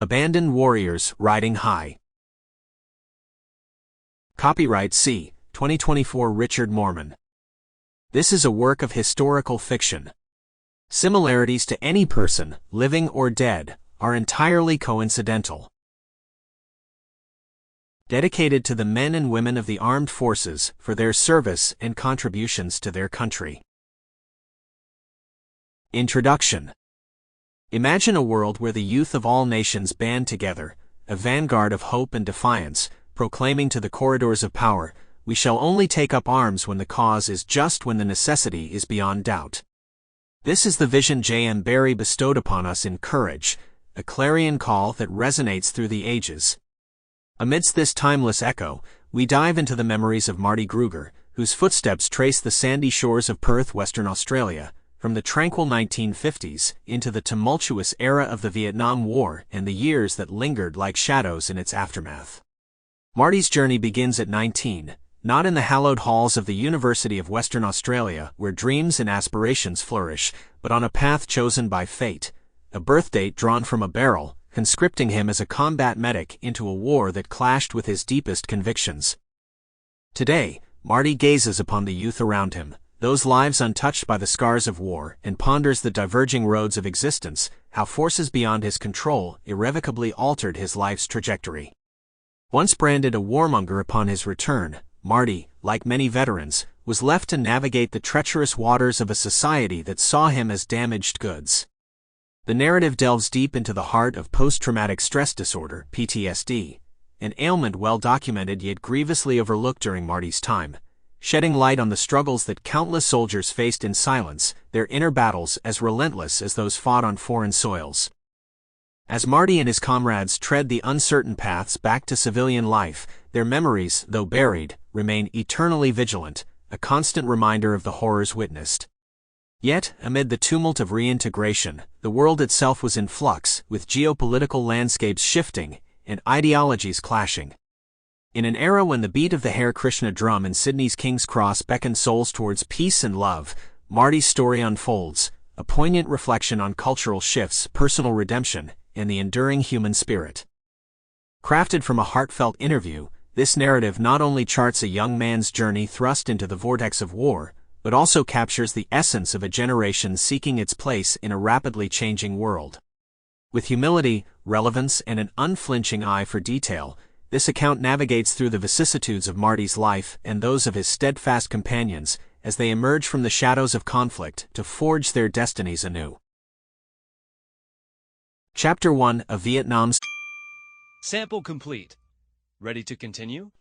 Abandoned Warriors Riding High. Copyright C. 2024 Richard Moorman. This is a work of historical fiction. Similarities to any person, living or dead, are entirely coincidental. Dedicated to the men and women of the armed forces for their service and contributions to their country. Introduction. Imagine a world where the youth of all nations band together, a vanguard of hope and defiance, proclaiming to the corridors of power, "We shall only take up arms when the cause is just, when the necessity is beyond doubt." This is the vision J.M. Barrie bestowed upon us in Courage, a clarion call that resonates through the ages. Amidst this timeless echo, we dive into the memories of Marty Gruger, whose footsteps trace the sandy shores of Perth, Western Australia, from the tranquil 1950s into the tumultuous era of the Vietnam War and the years that lingered like shadows in its aftermath. Marty's journey begins at 19, not in the hallowed halls of the University of Western Australia, where dreams and aspirations flourish, but on a path chosen by fate, a birthdate drawn from a barrel, conscripting him as a combat medic into a war that clashed with his deepest convictions. Today, Marty gazes upon the youth around him, those lives untouched by the scars of war, and ponders the diverging roads of existence, how forces beyond his control irrevocably altered his life's trajectory. Once branded a warmonger upon his return, Marty, like many veterans, was left to navigate the treacherous waters of a society that saw him as damaged goods. The narrative delves deep into the heart of post-traumatic stress disorder, PTSD, an ailment well documented yet grievously overlooked during Marty's time, shedding light on the struggles that countless soldiers faced in silence, their inner battles as relentless as those fought on foreign soils. As Marty and his comrades tread the uncertain paths back to civilian life, their memories, though buried, remain eternally vigilant, a constant reminder of the horrors witnessed. Yet, amid the tumult of reintegration, the world itself was in flux, with geopolitical landscapes shifting and ideologies clashing. In an era when the beat of the Hare Krishna drum in Sydney's King's Cross beckoned souls towards peace and love, Marty's story unfolds, a poignant reflection on cultural shifts, personal redemption, and the enduring human spirit. Crafted from a heartfelt interview, this narrative not only charts a young man's journey thrust into the vortex of war, but also captures the essence of a generation seeking its place in a rapidly changing world. With humility, relevance, and an unflinching eye for detail, this account navigates through the vicissitudes of Marty's life and those of his steadfast companions as they emerge from the shadows of conflict to forge their destinies anew. Chapter 1 of Vietnam's Sample complete. Ready to continue?